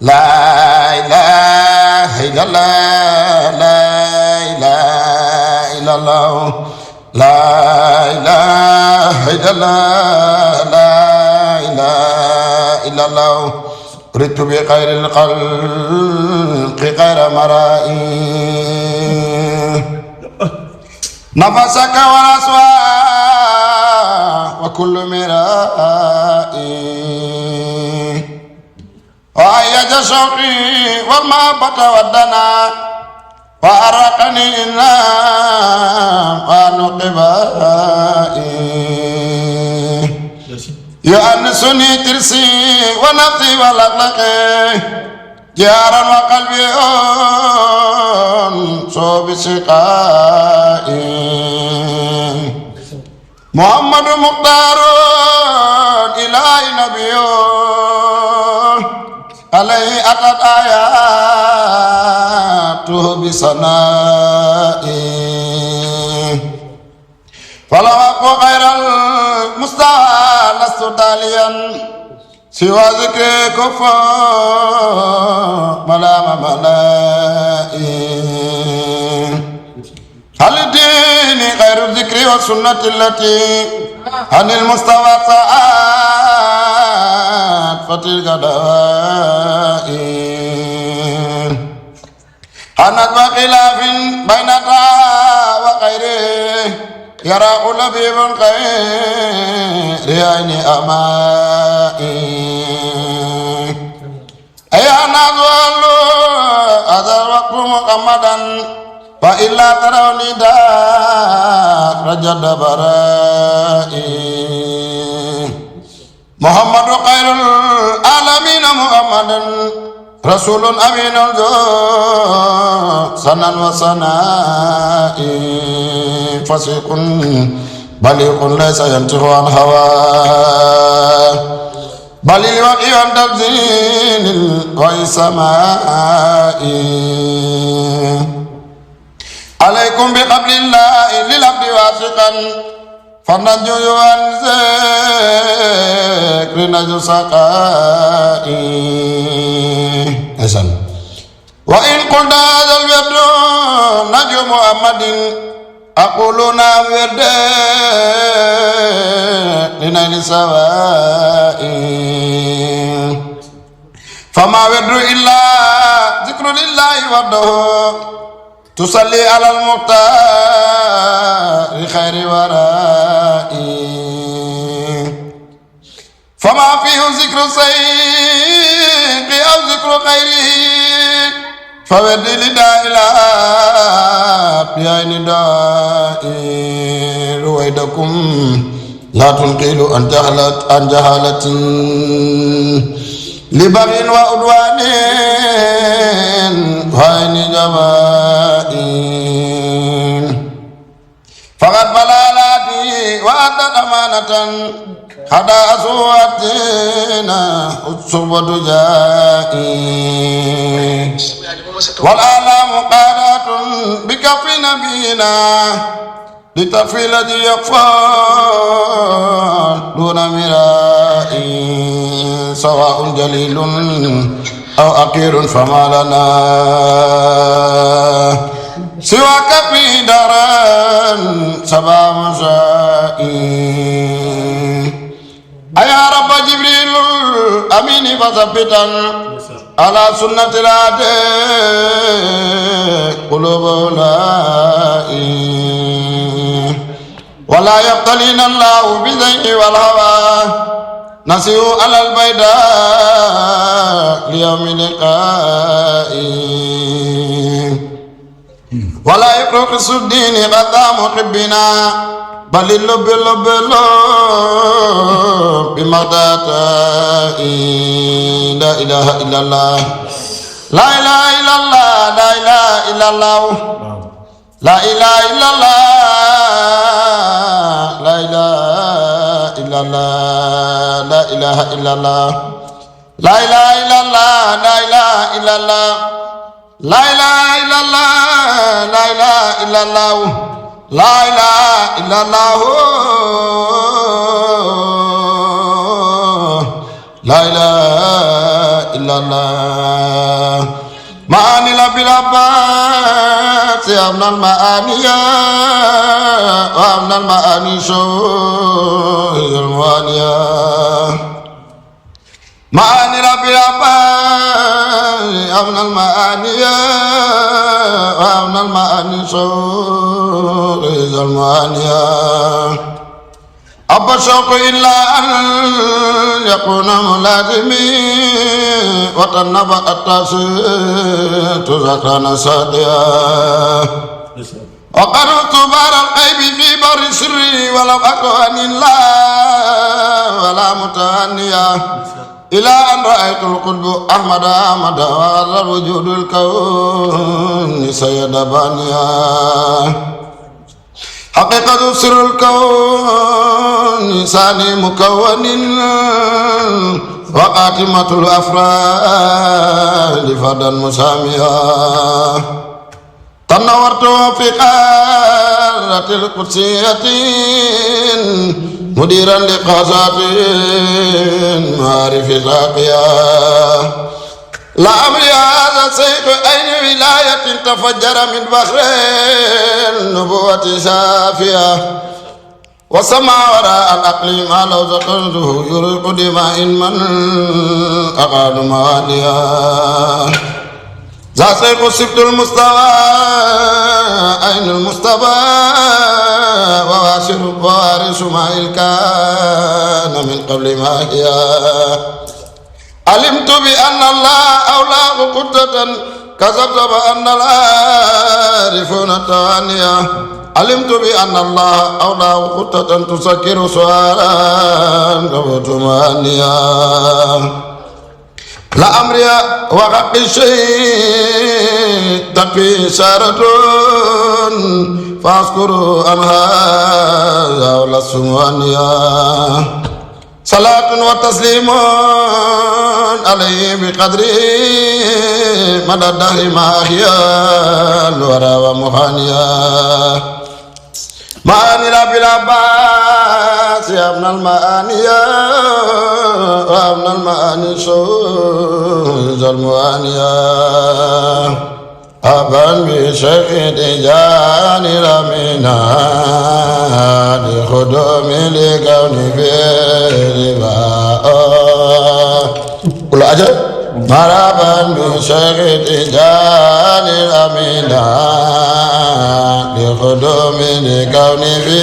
la ilaha illallah la ilaha illallah la ilaha illallah la ilaha illallah ردت بخير الخلق غير مرائي نفسك ورسوى وكل مرائي وأيج شوقي والمحبة والدنا وأرقني النام ونقبائي يؤنسني ترسي ونفسي والأخلاق جارا وقلبي صوب سقائي محمد مختار إلهي نبي عليه أتت آياته بسنائي فلو أقو غير المستوى لست تاليا سوى ذكر كفر ملام ملائي هل الدين غير الذكر والسنة التي عن المستوى ساعات فتلك دوائي حنت وخلاف بين وغيره يرى لبيب الخير عين أمائي أيها الناس هذا الوقت محمدا فإلا تروني رجد برائي محمد خير العالمين محمدا رسول أمين سنا وسنائي فسيق بليغ ليس ينطق عن هواه بل الوحي عن تبزين وسمائي عليكم بقبل الله للعبد واثقا فنجو عن ذكر نجو سقائي وإن قلت هذا الورد نجو محمد أقول نعم ورد لنيل سوائي فما ورد إلا ذكر لله وحده تصلي على المختار خير ورائي فما فيه ذكر سيق أو ذكر خيره فورد لداء العاب بعين دائي رويدكم لا تنقلوا عن جهالة لبغي وعدوان وعين جوائي فقد بلالاتي وأدت أمانة حدا أصواتنا الصبد جائي والآلام قادات بكف نبينا لتفي الذي يكفى دون مرائي سواء جليل أو أقير فما لنا سواك في دارا سبا مسائي أيا رب جبريل الأمين فثبتا على سنة العدي قلوب أولئي ولا يبتلينا الله بالزيغ والهوى نسيوا على البيداء ليوم لقائي ولا يفرق الدين غدا محبنا بل اللب اللب بمغداتي لا إله إلا الله لا إله إلا الله لا إله إلا الله لا إله إلا الله لا إله إلا الله لا إله إلا الله لا إله إلا الله لا إله إلا الله لا إله إلا الله لا إله إلا الله لا إله إلا الله لا إله إلا إلا الله معاني لبي العباس أمنا المعاني وأمنا المعاني شوي الموانية معاني ربي العباس أمنا المعاني وأمنا المعاني شوي الموانية أبا الشوق إلا أن يكون ملازمي وتنبأ التاسيت ذكرنا ساديا وقررت بار الغيب في بر سري ولو أكون الله ولا متهنيا إلى أن رأيت القلب أحمد وغر الوجود الكون سيد بانيا حقيقة سر الكون ثاني مكون وقاتمة الأفراد فردا مساميا تنورت في قارة القدسية مديرا لقاسات معارف ساقيا لا أمري هذا السيف أين ولاية تفجر من بحر النبوة سافية وسمع وراء الأقليم لو ذكرته يريق دماء من أقال مواليا ذا سيف سبت المستوى أين المستوى ووارث مائل كان من قبل ما هي علمت بأن الله أولاه قدة كذبت بأن العارفون التوانية علمت بأن الله أولاه قدة تسكر سؤالا كبت مانيا لا أمري وحق الشيء تكفي إشارة فاذكروا أن هذا ولا السموانيا صلاة وتسليم عليه بقدره مدى الدهر ما أحيا الورى ومحانيا معاني ربي العباس يا ابن المعانيا وابن المعاني شوز المعانيا أبا بشيخ تجاني رمينا لخدوم لكون في رباء قل أجل مرحبا بشيخ تجاني رمينا لخدوم لكون في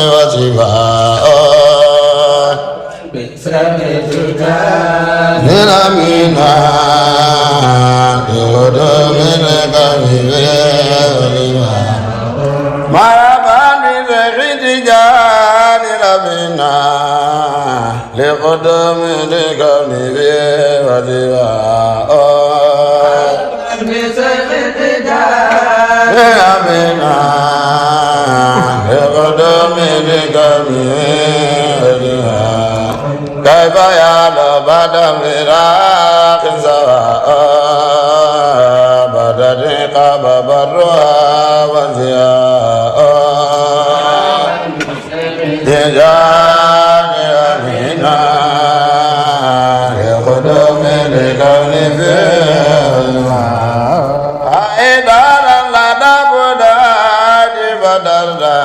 وشفاء بشيخ تجاني رمينا لخدوم لكون في وشفاء مرحبا بشيخ تجاني رمينا لخدوم لكون في وشفاء بشيخ تجاني رمينا لخدوم لكون في وشفاء كيف يعلو بعد الفراق سواء بدت رقاب برها وزياء تجاني أمينا لخدوم لكون في أيضا لدى بدات بدردا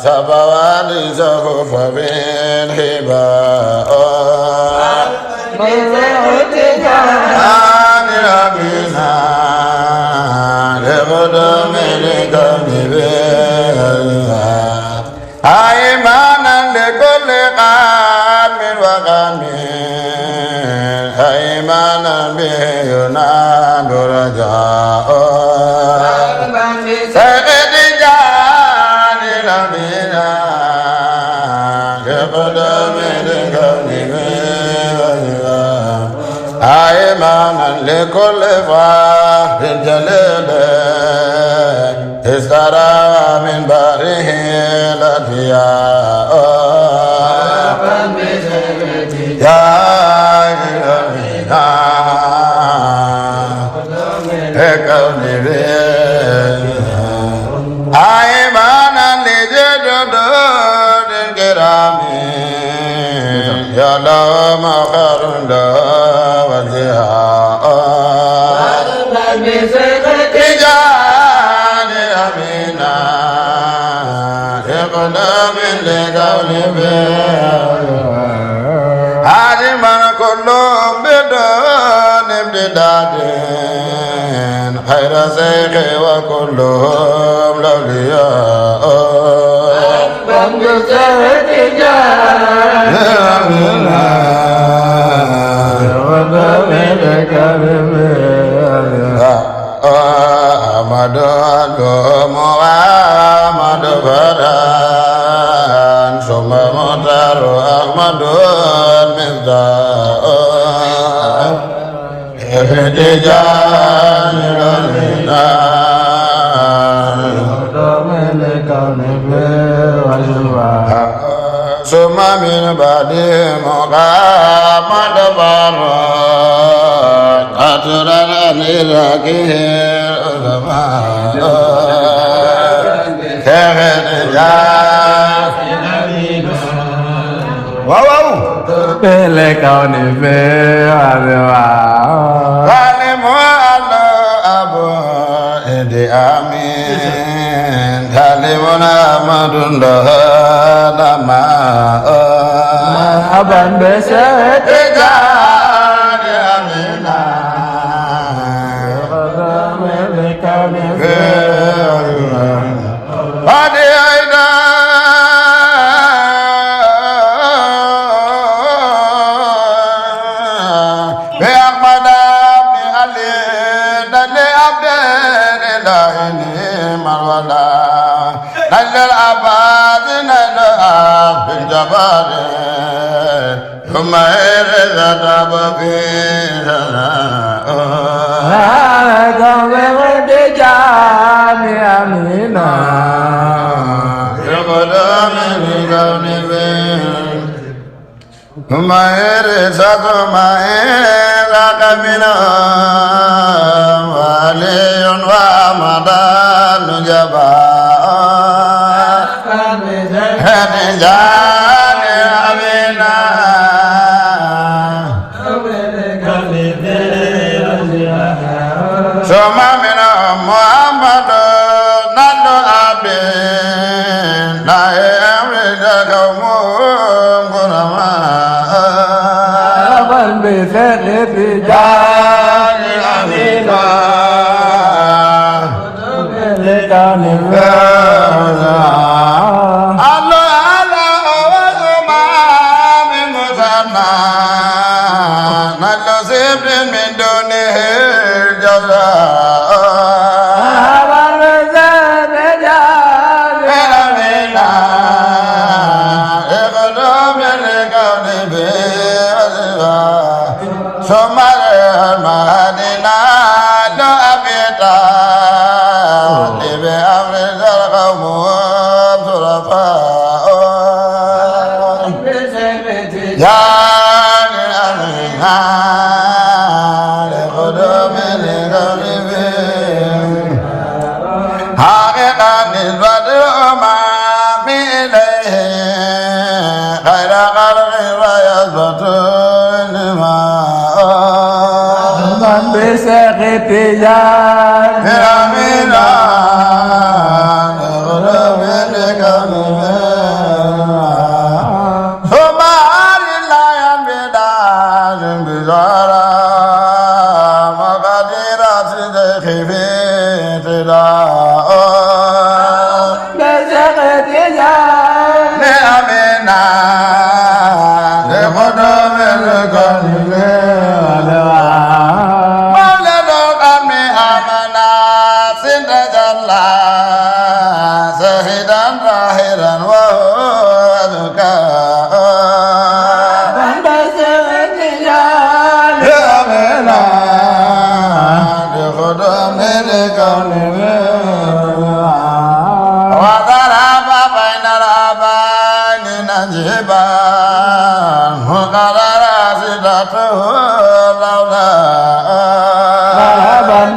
سبواني سخف بالحباء تجاني أمينا لخدوم لكون في أيمانا لكل قام وقام أيمانا به ينال رجاء سيد جاني ربنا كقدم الكون أيمانا لكل فاخر جليل استرى من باره الأتقياء يا إلهنا كوني أيمانا لجدود الكرام يا الله مغفر له وجهه تجان أمينا يقدم لقول عالما كلهم بدون امتداد خير شيخ وكلهم الأولياء أحمد محمد فران ثم مطر أحمد المصداق احتجاج ثم من بعد محمد فران أترى للركيه واو بالكون في غالب على أبو إدي آمين غالب أحمد الله لما أبا بسيط جاد أمينا بالكون في هذه أيضا بأحمد بن علي دلي عبد الله نعم الولا نجل العباد نجل عبد الجبار ثم إرز تب في هذا ورد جامع أمينا يقدم لقول ثم إرز ثم إرز كبنا وعلي ومدان جبار هدجان أمينا ثم من محمد نادو عبد لا يملك قوم قرما أبا بسيط جامع أمينا بالكون في من دونه الجزاء أبا بسيط جامع اقدم لكون بأسفا ثم المهدنا لأبيتا بأمر القوم شرفاء يا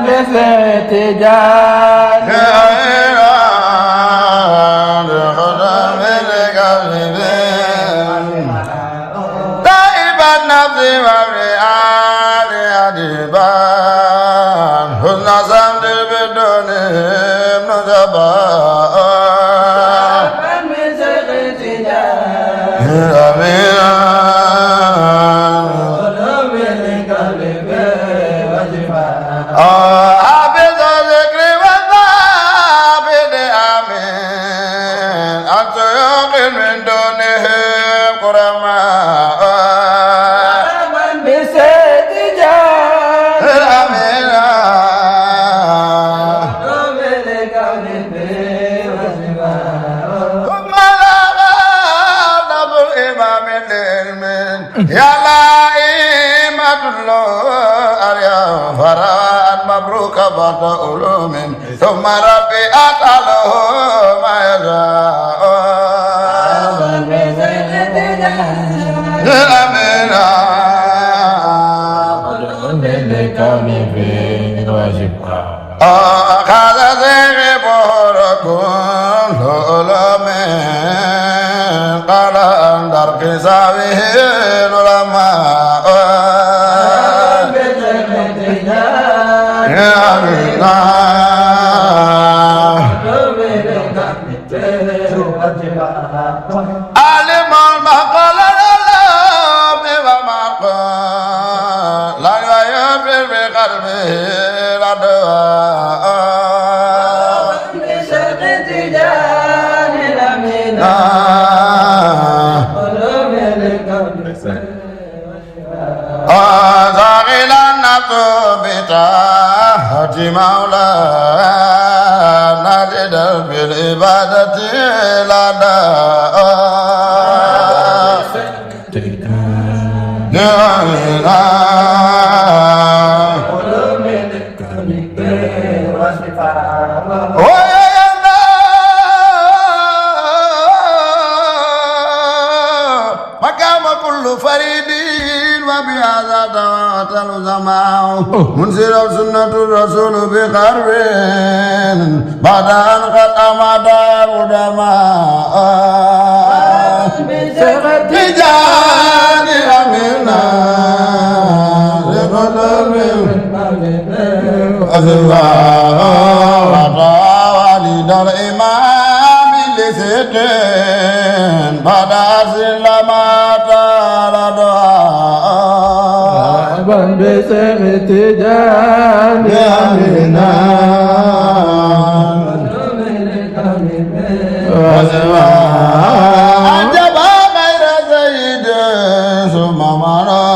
بسيط جامع Adibari Ali Adiban Husna Samdi Biduni Nujaban Amin Abid Zikri wa Abid Amin Antu yuqin min dunihim Qurama يا لائمة الله فران مبروك بعد علوم ثم ربي أتعله ما يشاء آمين هذا ذكر بوركم علوم قال أندر كسابه العلماء يا الله علم المقال العلم وما قال لا يفر بقلبه الأدواء زاغل النفس بطاعة مولانا نجد بالعبادة لدى مقام كل فريد وبهذا تواتر الزمان منزل سنة الرسول بقرب بعد أن قد أمد القدماء بجان أمينا لقدم والد الإمام لسكين بعد سلامات الأدواء بسمت جامعنا عجب غير سيد ثم مرى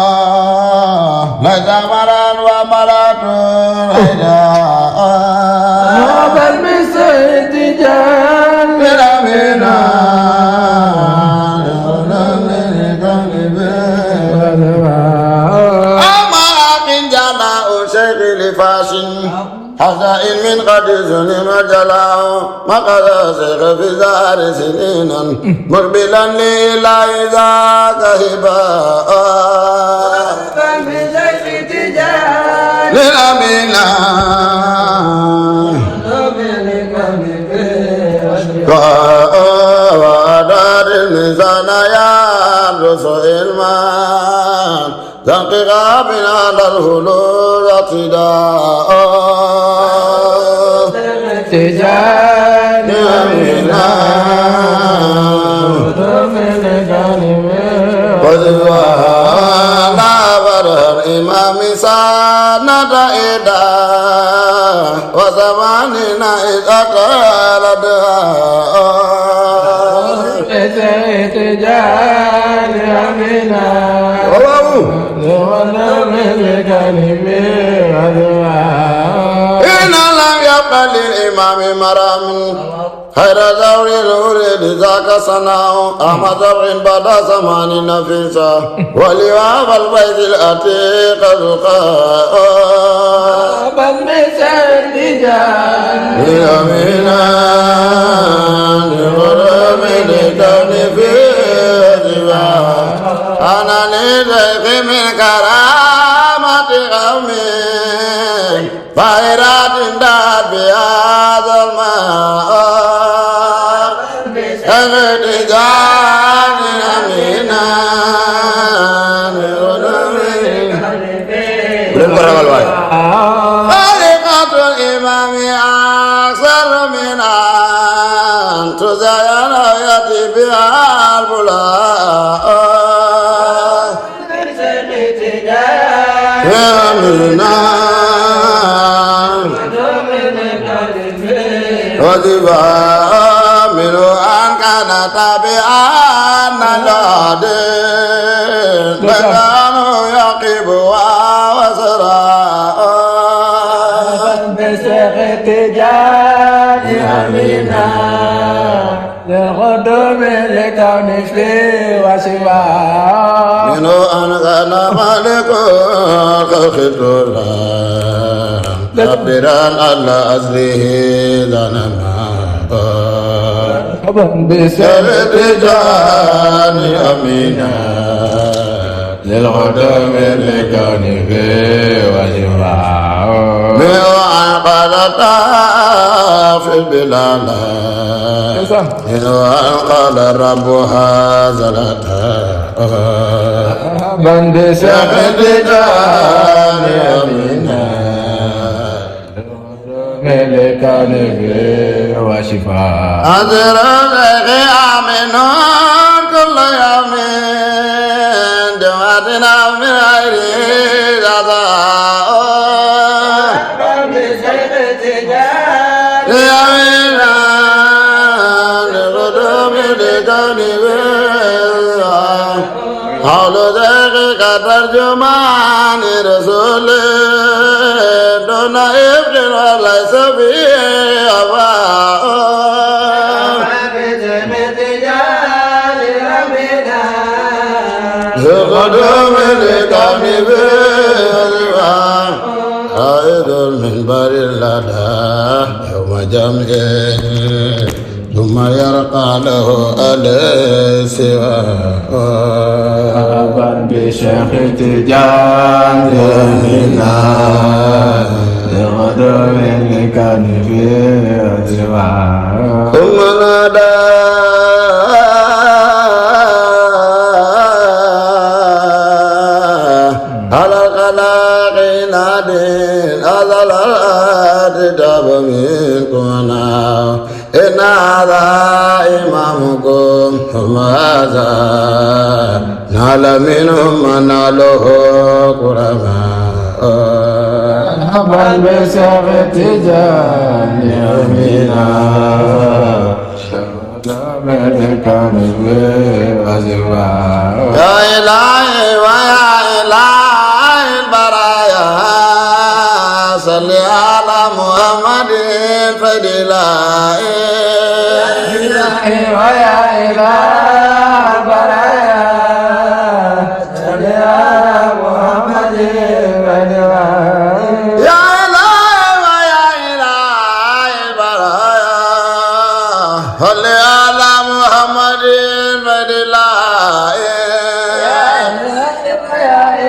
ليس مرا ومرات رجاء بل بسمت جامعنا حسائل من قد سلم جلاه مقد سيخ في زهر سنينا مربلا لإله ذاك هباء للأمينة وأدار الميزان يدرس علما تنقيقا من على الهلول اعتداء تجاني أمينا وزوانا برهر إمام سانة إدا وزماننا إذا قال دعاء تجاني أمينا إن لم يبق للإمام مرام خير زور الورد ذاك صنعه أحمد بن بدا زمان نفيسا ولواب البيت الأتيق زقاء بل بسد جاني أمينا لغرم لكون في أجباه أنا لذيق من كرامة قومي خيرات دار بهذا الماء أمد جاني أمينا زينا يأتي بها البلاء يا منا وذبا من أن كان تابعا للعدل فكانوا يقبوا وسراء بسخط جاني أمينا للقدوم لكون فيه وسواه من أن كان مالك الخلق قدرا على أصله ذنما بسخط جاني أمينا للقدوم لكون فيه وسواه من قال في البلاد من قال رب هذا من بسخط جاني أمينا لكون فيه وشفاء أدر آمن كل يوم جمعتنا من غير رضا يمينا لقدوم لكون حول ذلك ترجمان رسول دون إبن وليس فيه أباء لقدوم لكون عائد المنبر لدى يوم جمعه ثم يرقى له السواه مرحبا بشيخ تجاني أمينا لغدوم كان فيه وسواه ثم نادى على الخلاق نادين أذل الكتاب منكم إن هذا إمامكم ثم هذا نال منهم من ناله كرماء مرحبا بشيخ تجاني أمينا لغدوم كان فيه وسواه يا إلهي ويا إلهي البرايا صل على محمد فدلائي إلهي ويا إله البرايا صل على محمد وسلم يا إلهي ويا إلهي البرايا صل على محمد فدلائي يا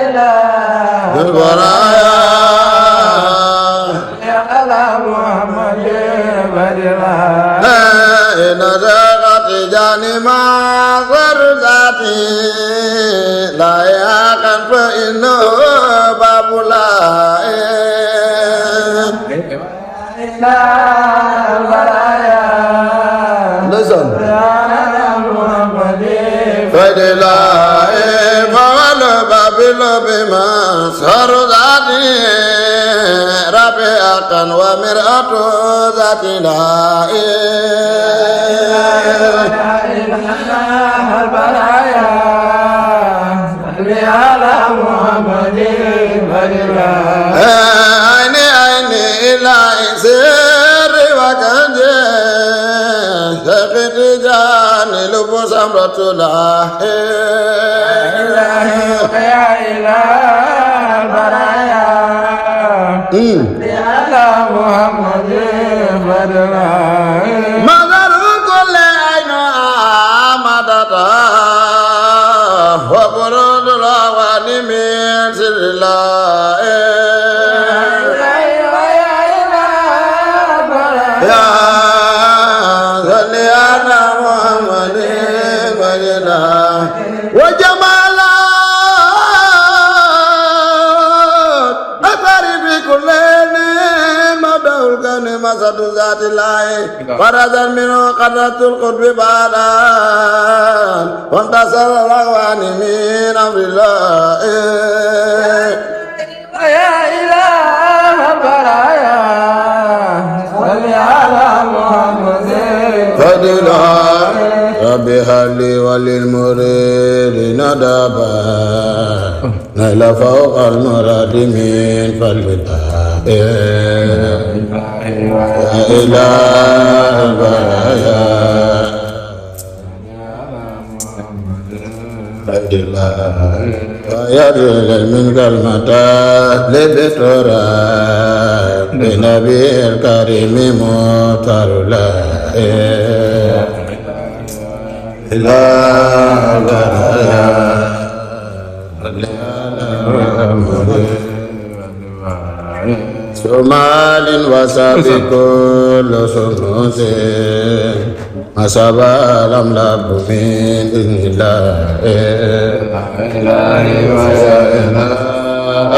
إله البرايا يا على محمد وسلم إن زغت جاني ما ذاتي لا يقن فإنه باب لا لسن فدلا فول بابل بما سر ذاتي ربيعة ومرأة ذات لا عيني عيني إلى سر وكنجي سقط جاني لب سمرة الله مدر كل عين آمدتا وبرد الأوان من سر الله يا صلي على محمد مجدا وجمالا أثر في كل مدعو الكون مسد ذات الله ورد منه قدرة القطب بعدا وانتصر الأغوان من أمر الله يا إله البرايا صل على محمد فضلا ربي هلي وللمريد ندبا نيل فوق المراد من فالبداء يا إله البرايا فضلا ويدل من كلمة لبترا بنبي الكريم مطر لا إله البرايا سمال وسبي كل سنوس أصاب الأملاك من إذن الله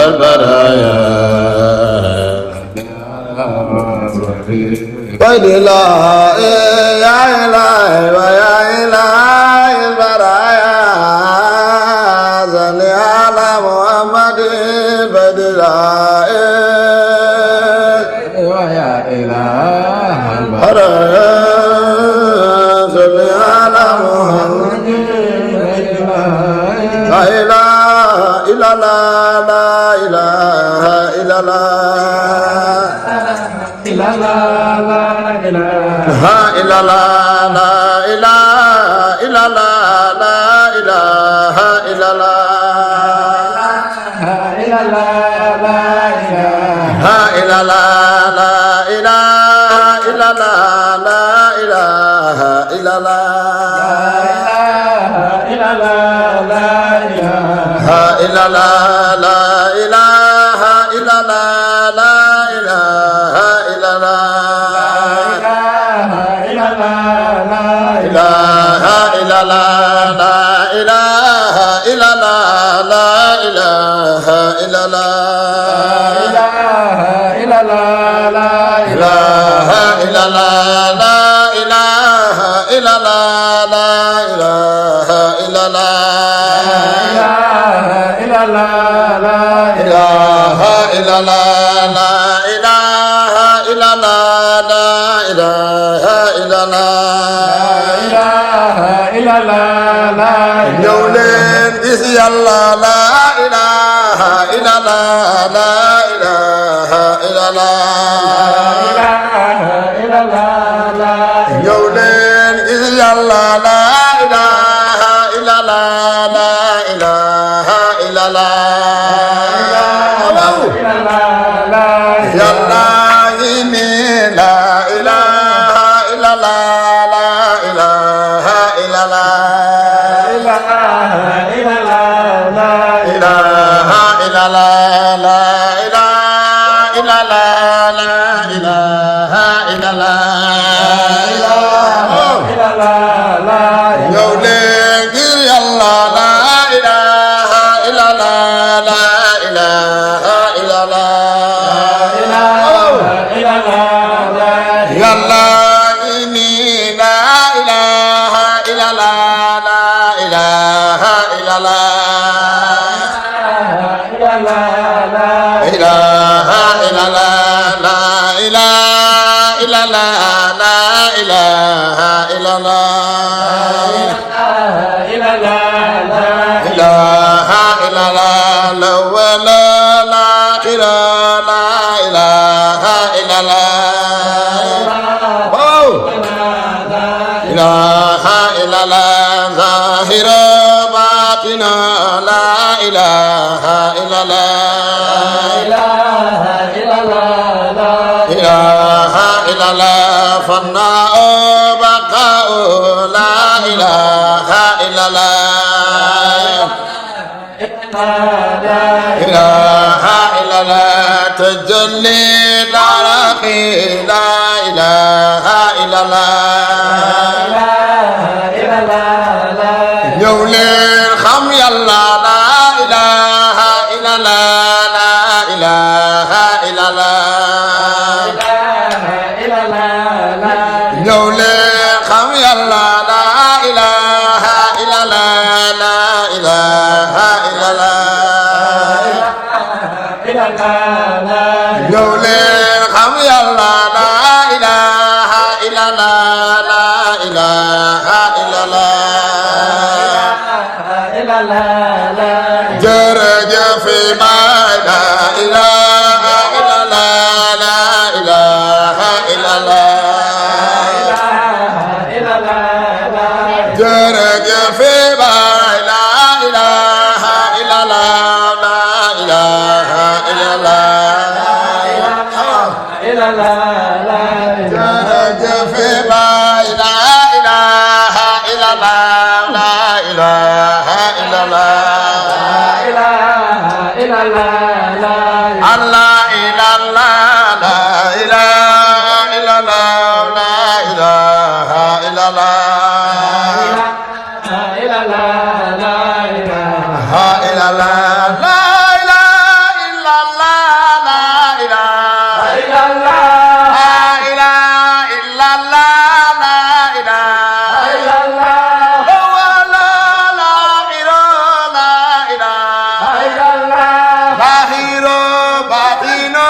البرايا ويد الله يا إلهي ويا إلهي البرايا صل على محمد ويد الله ويا إله البرايا صل على محمد لا إله إلا الله لا إله إلا الله إلا الله لا إله لا إلا الله لا إله إلا الله لا إله إلا الله إلا الله لا إله لا إلا الله لا إله إلا الله لا إله إلا الله إلا الله لا إله لا إلا الله لا إله إلا الله لا إله إلا الله إلا الله لا إله إلا الله لا إله إلا الله لا إله إلا الله إلا الله لا إله إلا الله لا إله إلا الله لا إله إلا الله إلا الله لا إله إلا الله لا إله إلا الله لا إله إلا الله إلا الله لا ñëw leen gis Yàlla la ilaha illa Allah la ilaha illa Allah إلا الله لا ñëw leen gis Yàlla la ilaha illa Allah la ilaha illa Allah إلا الله لا Yàlla ngi nii la ilaha illa Allah la ilaha illa Allah إلا الله لا ilaha illallah la ilaha illallah la ilaha illallah إلا الله لا ñëw leen ngir Yàlla la ilaha illallah la ilaha illallah إلا الله لا Yàlla ini la ilaha illallah la ilaha illallah إلا الله لا ilaha illallah la ilaha illallah la ilaha illallah إلا الله لا ilaha illallah la wala la ilaha illallah wow ilaha illallah zahira batina la ilaha illallah إلا الله لا ilaha illallah fanna'u baqa'u la ilaha illallah ilaha illallah tajalli daraqi la ilaha illallah ñëw leen xam Yàlla la ilaha illallah la ilaha illallah jërëjëf baay la ilaha illallah la ilaha illallah jërëjëf baay la ilaha illallah la ilaha illallah jërëjëf baay la ilaha illallah la ilaha illallah Allah ilallah la ilaha illallah la ilaha illallah la ilaha illallah la ilaha illallah la ilaha illallah la ilaha illallah la ilaha illallah la ilaha illallah Bahiro batino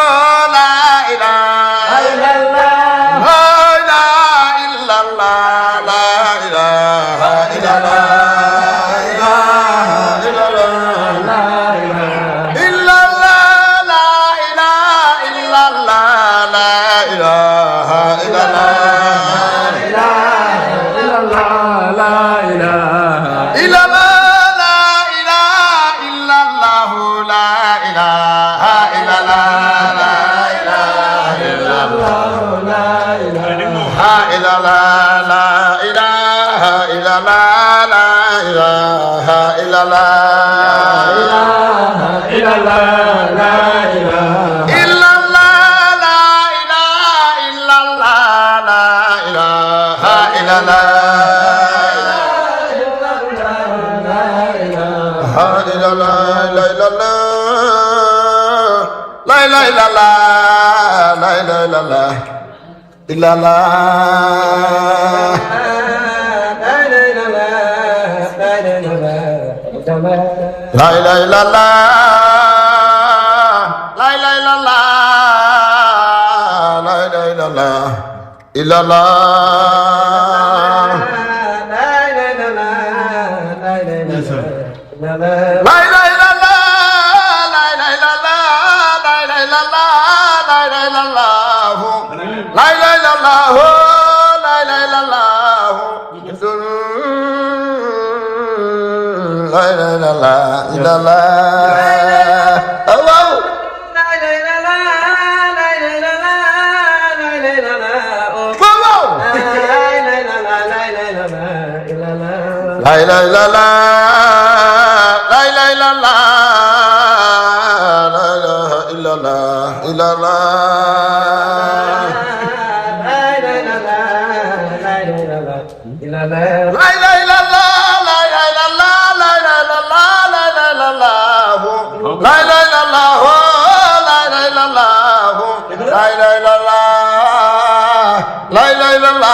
la ilaha illallah la ilaha illallah la ilaha illallah La ilaha illallah la ilaha illallah la ilaha illallah illallah la ilaha illallah la ilaha illallah la ilaha illallah la ilaha illallah la ilaha illallah la ilaha illallah la ilaha illallah Allah la ilaha illallah la ilaha illallah la ilaha illallah la ilaha illallah la ilaha illallah la ilaha illallah illallah La ilaha illallah la ilaha illallah la ilaha illallah la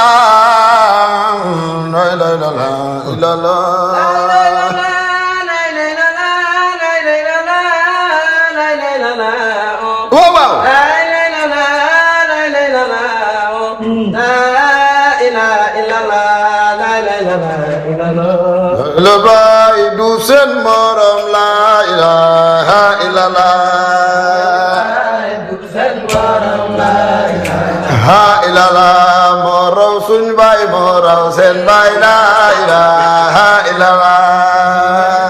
ilaha illallah la ilaha illallah la bay du sen morom la ilaha illallah ha illallah morom suñ bay morom sen bay la ilaha illallah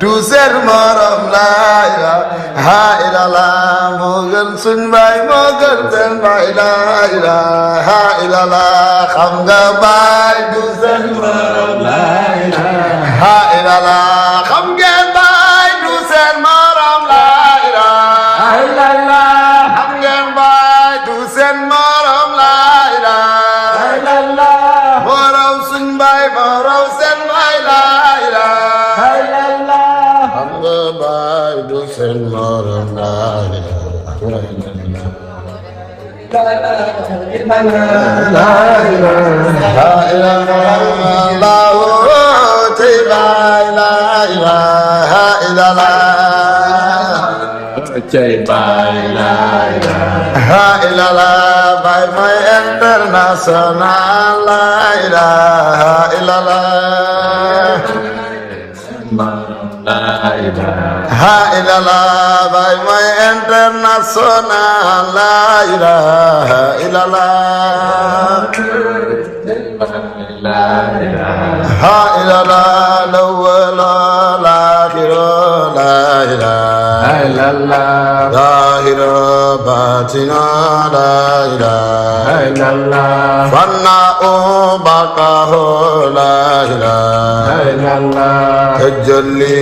du sen morom la ilaha illallah mo gën suñ bay mo gën sen bay la ilaha illallah xam nga bay du sen morom la ilaha illallah xam ngeen bay du sen morom la ilaha illallah xam ngeen bay du sen morom la ilaha illallah morom suñ bay morom sen bay la ilaha illallah xam nga bay du sen morom la ilaha illallah By my international la ilaha illallah ha illallah by my international la ilaha illallah ha illallah la ilaha illallah zahira batina la ilaha fanna baqahu la ilaha tajalli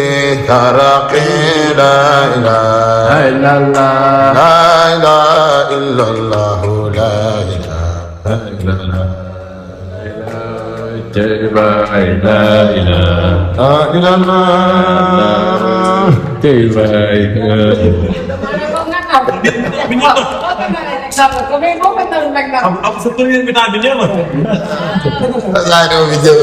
taraqi la ilaha illallah la ilaha illallah Ông sắp tới Việt Nam mình nhé mà. Lại đâu video